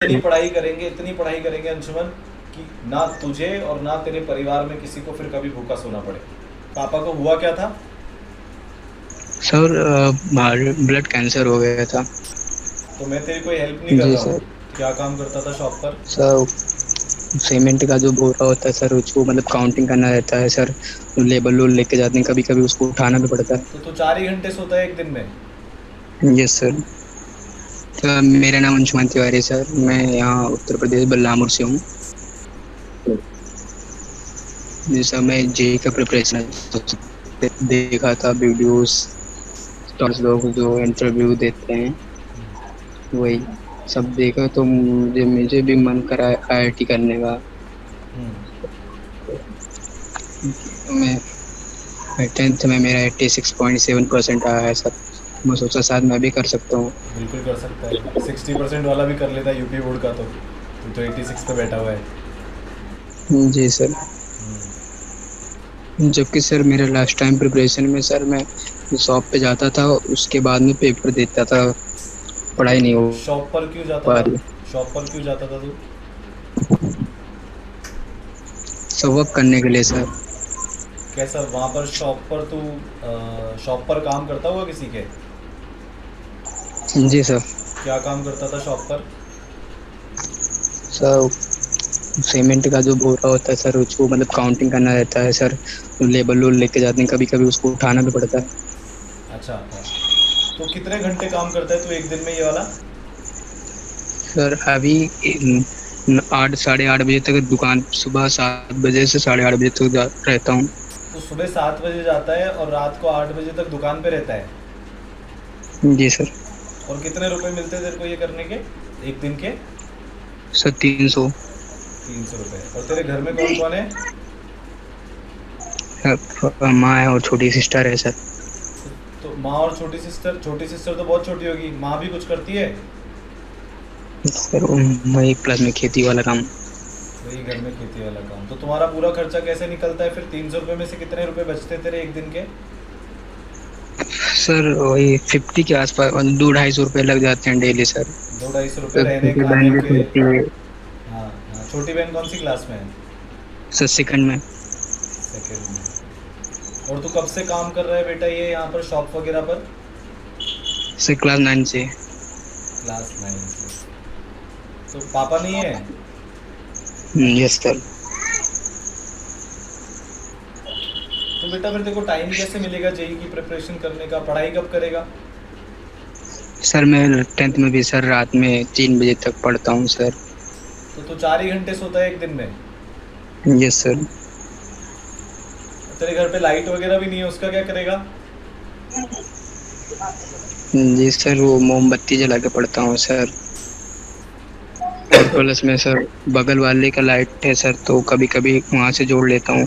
इतनी पढ़ाई करेंगे अंशुमन कि ना तुझे और ना तेरे परिवार में किसी को फिर कभी भूखा सोना पड़े। पापा को हुआ क्या था? सर ब्लड कैंसर हो गया था। तो मैं तेरी कोई हेल्प नहीं कर जी रहा सर। हूँ। क्या काम करता था शॉप पर? सर सीमेंट का जो बोरा होता है सर, उसको मतलब काउंटिंग करना रहता है सर। लेबर लोग लेके जाते हैं, कभी कभी उसको उठाना भी पड़ता है। तो तू 4 ही घंटे सोता है एक दिन में? Yes sir. सर मेरा नाम अंशुमान तिवारी सर, मैं यहाँ उत्तर प्रदेश बलरामपुर से हूँ। जी सर, मैं जेई का प्रिपरेशन देखा था वीडियोस, स्टॉल्स लोग जो इंटरव्यू देते हैं वही सब देखा, तो मुझे भी मन करा आईआईटी करने का। हम्म। मैं 10th में मेरा 86.7% आया है सर। मैं सोचा शायद मैं भी कर सकता हूँ। बिल्कुल कर सकता है, 60% वाला भी कर लेता है यूपी बोर्ड का। तो तू तो 86 पे बैठा हुआ है। जी सर। जबकि सर मेरा लास्ट टाइम प्रिपरेशन में सर मैं शॉप पे जाता था, उसके बाद में पेपर देता था, तो पढ़ाई नहीं हो शॉप पर क्यों जाता पा था? रही। शॉप पर क्यों जाता था तू? सब वर्क करने के लिए सर। कैसा वहाँ पर शॉप पर तू शॉप पर काम करता हुआ किसी के? जी सर। क्या काम करता था शॉप पर? सर सीमेंट का जो बोरा होता है सर, उसको मतलब काउंटिंग करना रहता है सर। लेबर लोग लेके जाते हैं, कभी कभी उसको उठाना भी पड़ता है। अच्छा, हाँ। तो कितने घंटे काम करता है तू एक दिन में ये वाला? सर अभी 8 साढ़े 8 बजे तक दुकान, सुबह 7 बजे से 8:30 बजे तक रहता हूँ। तो सुबह 7 बजे जाता है और रात को 8 बजे तक दुकान पे रहता है? जी सर। और कितने रुपए मिलते हैं तेरे को ये करने के, एक दिन के? सर 300। 300 रुपये। और तेरे घर में कौन कौन है? माँ है और छोटी सिस्टर है सर। तो माँ और छोटी सिस्टर तो बहुत छोटी होगी, माँ भी कुछ करती है? सर वही प्लस में खेती वाला काम। वही घर में खेती वाला काम। तो तुम्हारा पूरा खर्चा कैसे निकलता है फिर? 300 रुपये में से कितने रुपए बचते हैं तेरे एक दिन के? सर वही 50 के आसपास, 200-250 रुपये लग जाते हैं डेली सर। 200-250 रुपये सर रहने छोटी खाने बहन भी के। पढ़ती है। हाँ हाँ, छोटी बहन कौन सी क्लास में है? सर सेकंड में। सेकेंड में। और तू कब से काम कर रहा है बेटा ये यहाँ पर शॉप वगैरह पर? सर क्लास 9 से। क्लास 9 से। तो पापा नहीं है? Yes sir. तो बेटा फिर तेरे को टाइम कैसे मिलेगा जेई की प्रिपरेशन करने का? पढ़ाई कब करेगा? सर मैं 10th में भी सर रात में 3 बजे तक पढ़ता हूँ सर। तो तू 4 ही घंटे सोता है एक दिन में? Yes sir. तेरे घर पे लाइट वगैरह भी नहीं है, उसका क्या करेगा? जी सर, वो मोमबत्ती जला के पढ़ता हूँ सर। और प्लस में सर बगल वाले का लाइट है सर, तो कभी कभी वहाँ से जोड़ लेता हूँ।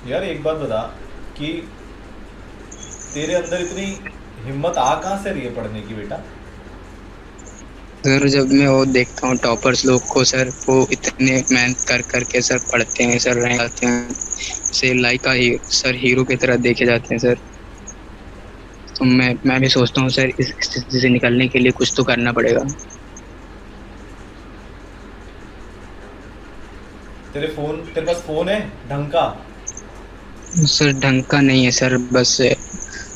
यार एक बात बता कि तेरे अंदर इतनी हिम्मत आ कहाँ से रही है पढ़ने की बेटा? सर जब मैं वो देखता हूँ टॉपर्स लोग को सर, वो इतने मेहनत कर करके सर पढ़ते हैं सर, रैंक आते हैं, से लाइक का ही सर हीरो की तरह देखे जाते हैं सर। तो मैं भी सोचता हूँ सर, इस स्थिति से निकलने के लिए कुछ तो करना पड़ेगा। तेरे पास फोन है ढंग का? सर ढंग का नहीं है सर, बस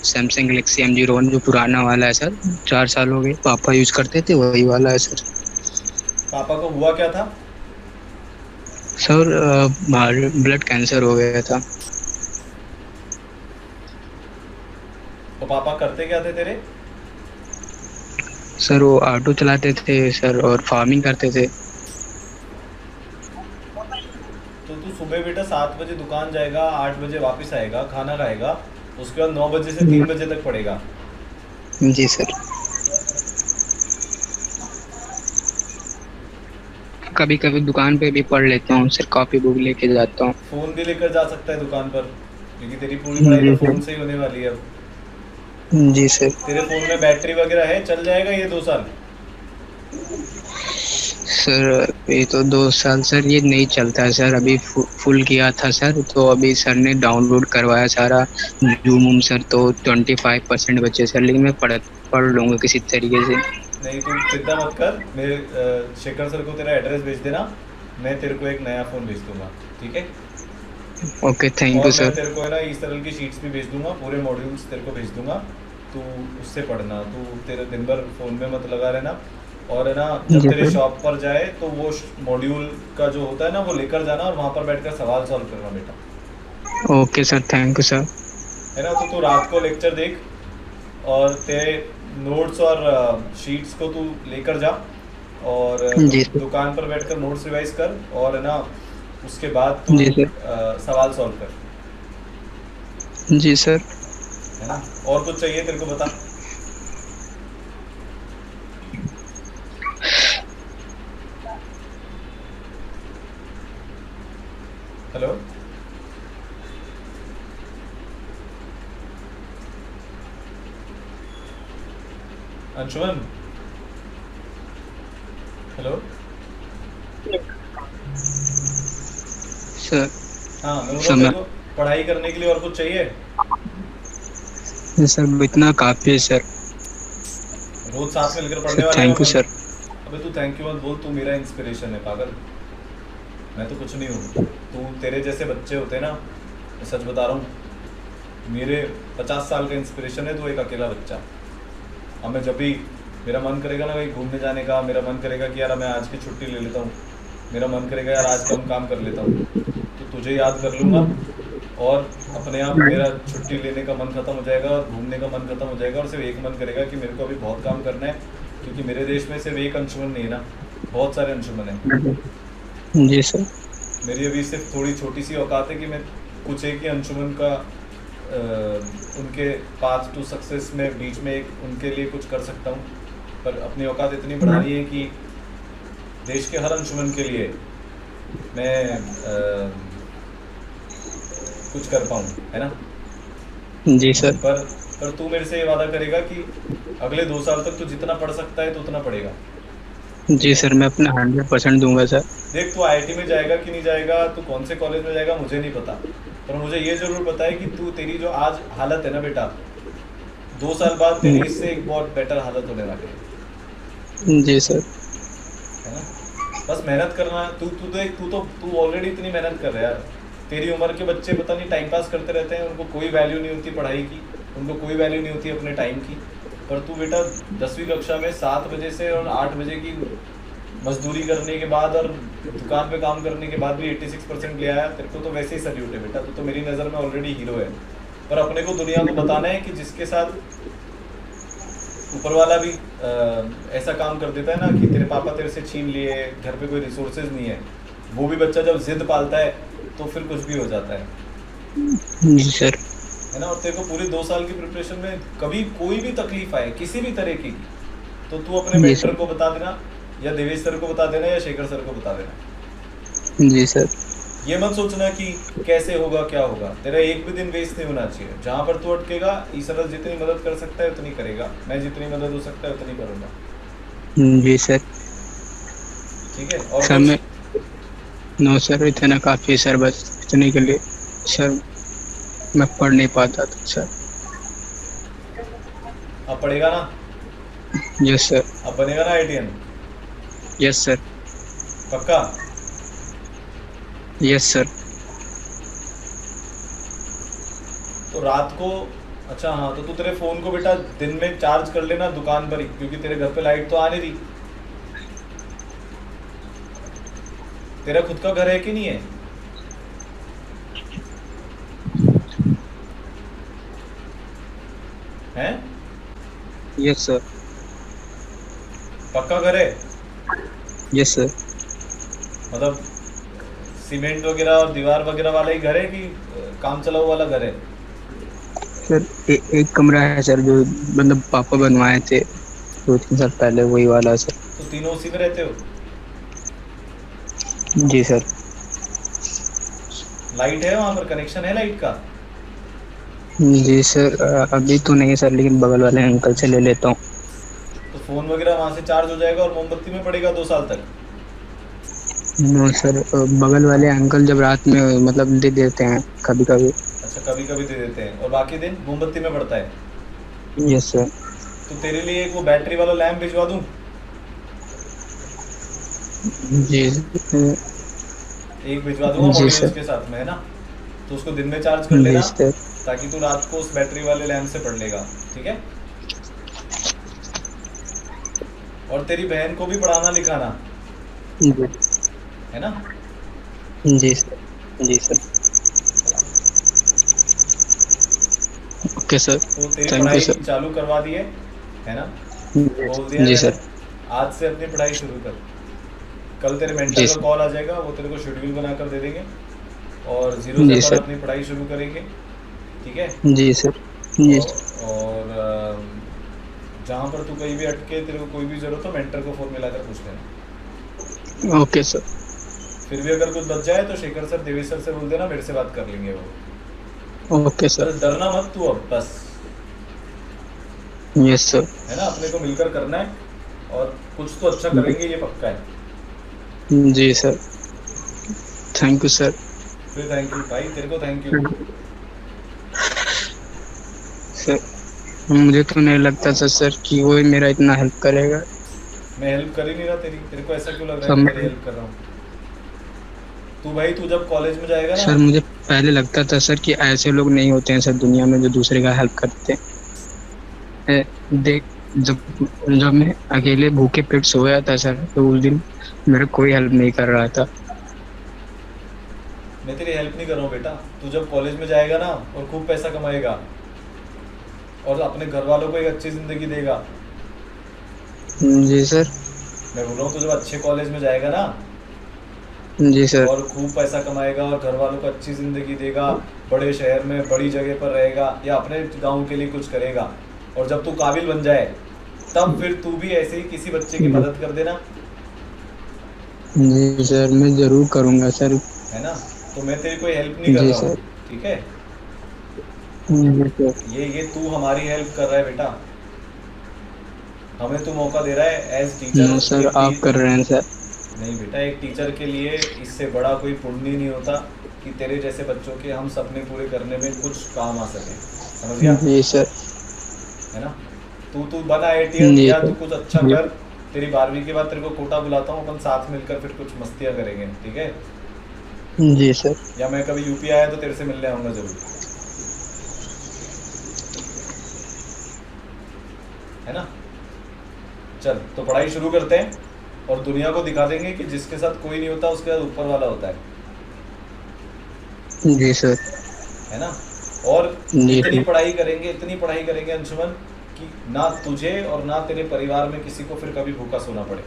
सैमसंग गलेक्सी M01 जो पुराना वाला है सर, 4 साल हो गए, पापा यूज करते थे वही वाला है सर। पापा को हुआ क्या था? सर ब्लड कैंसर हो गया था। तो पापा करते क्या थे तेरे? सर वो ऑटो चलाते थे सर, और फार्मिंग करते थे। तो तू सुबह बेटा 7 बजे दुकान जाएगा, 8 बजे वापस आएगा, खाना खाएगा, उसके बाद 9 बजे से 3 बजे तक पढ़ेगा। जी सर। कभी कभी दुकान पे भी पढ़ लेता हूँ सर, कॉपी बुक लेके जाता हूँ। फ़ोन भी लेकर जा सकता है दुकान पर, क्योंकि तेरी पूरी पढ़ाई तो जी फ़ोन सर। से ही होने वाली है अब। जी सर। तेरे फ़ोन में बैटरी वगैरह है, चल जाएगा ये 2 साल? सर ये तो 2 साल सर ये नहीं चलता है सर, अभी फुल किया था सर, तो अभी सर ने डाउनलोड करवाया सारा जूम सर, तो 25% बचे सर, लेकिन मैं पढ़ता पढ़ लूँगा किसी तरीके से। नहीं, तू चिंता मत कर, मेरे शेखर सर को तेरा एड्रेस भेज देना, मैं तेरे को एक नया फ़ोन भेज दूंगा, ठीक है। ओके, थैंक यू और मैं सर। तेरे को है ना इस तरह की शीट्स भी भेज दूंगा, पूरे मॉड्यूल्स तेरे को भेज दूंगा, तू उससे पढ़ना, तू तेरे दिन भर फ़ोन में मत लगा रहना। और है ना, जब जी तेरे सर। शॉप पर जाए तो वो मॉड्यूल का जो होता है ना वो लेकर जाना, और वहाँ पर बैठकर सवाल सॉल्व करना बेटा, okay sir, thank you sir. है ना। तो तू रात को लेक्चर देख, और तेरे नोट्स और शीट्स को तू लेकर जा, और जी सर। दुकान पर बैठकर नोट्स रिवाइज कर, और है ना उसके बाद तू जी सर। सवाल सॉल्व कर, जी सर। है ना। और कुछ चाहिए तेरे को बता। हेलो। अंशुमन। हेलो। सर। हाँ, मैं बोल रहा हूँ तेरे समय। को पढ़ाई करने के लिए और कुछ चाहिए। सर इतना काफ़ी है सर। रोज साथ में मिलकर सर पढ़ने वाले हैं थैंक यू अपन। सर। अबे तू थैंक यू मत बोल, तू मेरा इंस्पिरेशन है पागल, मैं तो कुछ नहीं हूँ। तू तेरे जैसे बच्चे होते हैं ना, मैं सच बता रहा हूँ, मेरे 50 साल का इंस्पिरेशन है तू एक अकेला बच्चा। अब मैं जब भी मेरा मन करेगा ना कहीं घूमने जाने का, मेरा मन करेगा कि यार मैं आज की छुट्टी ले लेता हूँ, मेरा मन करेगा यार आज कम काम कर लेता हूँ, तो तुझे याद कर लूँगा, और अपने आप मेरा छुट्टी लेने का मन ख़त्म हो जाएगा और घूमने का मन ख़त्म हो जाएगा, और सिर्फ एक मन करेगा कि मेरे को अभी बहुत काम करना है, क्योंकि मेरे देश में सिर्फ एक अंशुमन नहीं है ना, बहुत सारे अंशुमन हैं। जी सर। मेरी अभी सिर्फ थोड़ी छोटी सी औकात है कि मैं कुछ एक ही अंशुमन का उनके पाथ टू सक्सेस में बीच में एक उनके लिए कुछ कर सकता हूँ, पर अपनी औकात इतनी बढ़ानी है कि देश के हर अंशुमन के लिए मैं कुछ कर पाऊँ, है ना। जी सर। पर पर तू मेरे से ये वादा करेगा कि अगले 2 साल तक तू जितना पढ़ सकता है तो उतना पढ़ेगा। जी सर, मैं अपना 100% दूंगा सर। देख, तू आईआईटी में जाएगा कि नहीं जाएगा, तू कौन से कॉलेज में जाएगा मुझे नहीं पता, पर मुझे ये ज़रूर पता है कि तू तेरी जो आज हालत है ना बेटा, 2 साल बाद तेरी इससे एक बहुत बेटर हालत होने वाली जी सर। है ना। बस मेहनत करना। तू ऑलरेडी इतनी मेहनत कर रहा है यार। तेरी उम्र के बच्चे पता नहीं टाइम पास करते रहते हैं, उनको कोई वैल्यू नहीं होती पढ़ाई की, उनको कोई वैल्यू नहीं होती अपने टाइम की, पर तू बेटा 10वीं कक्षा में 7 बजे से और 8 बजे की मजदूरी करने के बाद और दुकान पे काम करने के बाद भी 86% ले आया। तेरे को तो वैसे ही सल्यूट है बेटा, तू तो मेरी नज़र में ऑलरेडी हीरो है। पर अपने को दुनिया को बताना है कि जिसके साथ ऊपर वाला भी ऐसा काम कर देता है ना कि तेरे पापा तेरे से छीन लिए, घर पे कोई रिसोर्सेज नहीं है, वो भी बच्चा जब जिद पालता है तो फिर कुछ भी हो जाता जी सर। है ना। और तेरे को पूरे 2 साल की प्रिपरेशन में कभी कोई भी तकलीफ आए किसी भी तरीके की, तो तू अपने जी मेंटर सर। को बता देना, या देवेश सर को बता देना, या शेखर सर को बता देना। जी सर। ये मत सोचना कि कैसे होगा क्या होगा, तेरा एक भी दिन वेस्ट नहीं होना चाहिए। जहाँ पर तू अटकेगा ईश्वर जितनी मदद कर सकता है उतनी करेगा, मैं जितनी मदद हो सकता है उतनी करूँगा, जी सर। ठीक है। और सर कुछ। मैं नो सर, इतना काफ़ी है सर, बस इतने के लिए सर मैं पढ़ नहीं पाता था सर। अब पढ़ेगा ना, यस सर। अब बनेगा ना आईटीएन, यस सर। पक्का। Yes sir. तो रात को, अच्छा हाँ, तो तू तेरे फ़ोन को बेटा दिन में चार्ज कर लेना दुकान पर ही, क्योंकि तेरे घर पे लाइट तो आने रही। तेरा खुद का घर है कि नहीं है। हैं। Yes sir. पक्का घर है, यस सर। मतलब सीमेंट वगैरह और दीवार वगैरह वाला ही घर है कि काम चलाऊ वाला घर है। सर एक कमरा है सर, जो मतलब पापा बनवाए थे 2-3 साल पहले, वही वाला सर। तो तीनों उसी में रहते हो। जी सर। लाइट है वहाँ पर, कनेक्शन है लाइट का। जी सर, अभी तो नहीं सर, लेकिन बगल वाले अंकल से ले लेता हूँ। तो फ़ोन वगैरह वहाँ से चार्ज हो जाएगा और मोमबत्ती में पड़ेगा 2 साल तक। नो सर, बगल वाले अंकल जब रात में मतलब दे देते हैं कभी कभी। अच्छा, कभी कभी दे देते हैं और बाकी दिन मोमबत्ती में पड़ता है। Yes sir. तो तेरे लिए एक वो बैटरी वाला लैम्प भिजवा दूँ? जी एक भिजवा दूंगा जी मॉड्यूल सर। उसके साथ में, है ना? तो उसको दिन में चार्ज कर जी लेना, सर। ताकि तू रात को उस बैटरी वाले लैम्प से पढ़ लेगा। ठीक है? और तेरी बहन को भी पढ़ाना लिखाना, जी है ना? जी सर। जी सर। Okay sir. तो तेरी थैंक यू पढ़ाई सर। चालू करवा दी है ना? बोल दिया है जी मैंने। सर। आज से अपनी पढ़ाई शुरू कर। कल तेरे मेंटर जी का सर। कॉल आ जाएगा, वो तेरे को शेड्यूल बनाकर दे देंगे, और जीरो से जी अपन सर। अपनी पढ़ाई शुरू करेंगे। ठीक है? जी सर। जी और जहाँ पर तू कहीं भी अटके, तेरे को कोई भी जरूरत हो, मेंटर को फ़ोन मिलाकर पूछ लेना। Okay sir. फिर भी अगर कुछ बच जाए तो शेखर सर, देवी सर से बोल देना, मेरे से बात कर लेंगे वो। Okay sir. बस डरना मत तू अब, बस। Yes sir. है ना? अपने को मिलकर करना है, और कुछ तो अच्छा करेंगे, ये पक्का है। जी सर। Thank you sir. फिर थैंक यू भाई, तेरे को थैंक यू। सर मुझे तो नहीं लगता था सर कि वो मेरा इतना हेल्प करेगा। मैं हेल्प कर ही नहीं रहा तेरी, तेरे को ऐसा क्यों लग रहा है सब मैं तेरी मैं हेल्प कर रहा हूँ? तू भाई, तू जब कॉलेज में जाएगा ना। सर मुझे पहले लगता था सर कि ऐसे लोग नहीं होते हैं सर दुनिया में जो दूसरे का हेल्प करते हैं। देख, जब जब मैं अकेले भूखे पेट सोया था सर, तो उस दिन मेरा कोई हेल्प नहीं कर रहा था। मैं तेरी हेल्प नहीं कर रहा हूँ बेटा। तू जब कॉलेज में जाएगा ना, और खूब पैसा कमाएगा, और अपने घर वालों को एक अच्छी ज़िंदगी देगा। जी सर। मैं बोल रहा हूँ, तू जब अच्छे कॉलेज में जाएगा ना, जी सर। और खूब पैसा कमाएगा, और घर वालों को अच्छी ज़िंदगी देगा, बड़े शहर में बड़ी जगह पर रहेगा, या अपने गांव के लिए कुछ करेगा, और जब तू काबिल बन जाए, तब फिर तू भी ऐसे ही किसी बच्चे की मदद कर देना। जी सर, मैं ज़रूर करूँगा सर। है ना? तो मैं तेरी कोई हेल्प नहीं कर जी रहा हूँ। सर। ठीक है? जी सर। ये तू हमारी हेल्प कर रहा है बेटा। हमें तू मौका दे रहा है एज नो टीचर। सर, आप कर रहे हैं सर। नहीं बेटा, एक टीचर के लिए इससे बड़ा कोई पुण्य नहीं होता कि तेरे जैसे बच्चों के हम सपने पूरे करने में कुछ काम आ सके। समझ गया? जी सर। है ना? तू तू बन आईआईटीएन, जी या सर। तू कुछ अच्छा कर। तेरी 12वीं के बाद तेरे को कोटा बुलाता हूँ, अपन साथ मिलकर फिर कुछ मस्तियाँ करेंगे। ठीक है? जी सर। या मैं कभी यूपी आया तो तेरे से मिलने आऊँगा ज़रूर। है ना? चल, तो पढ़ाई शुरू करते हैं, और दुनिया को दिखा देंगे कि जिसके साथ कोई नहीं होता, उसके साथ ऊपर वाला होता है। जी सर। है ना? और जी इतनी सर। पढ़ाई करेंगे, इतनी पढ़ाई करेंगे अंशुमन, कि ना तुझे और ना तेरे परिवार में किसी को फिर कभी भूखा सोना पड़े।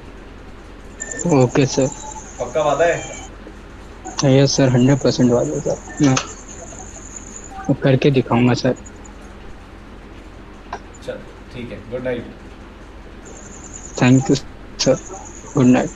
Okay sir. पक्का वादा है? यस सर, 100% वादा सर। मैं करके दिखाऊंगा सर। चल, ठीक है, good night. Thank you sir. Good night.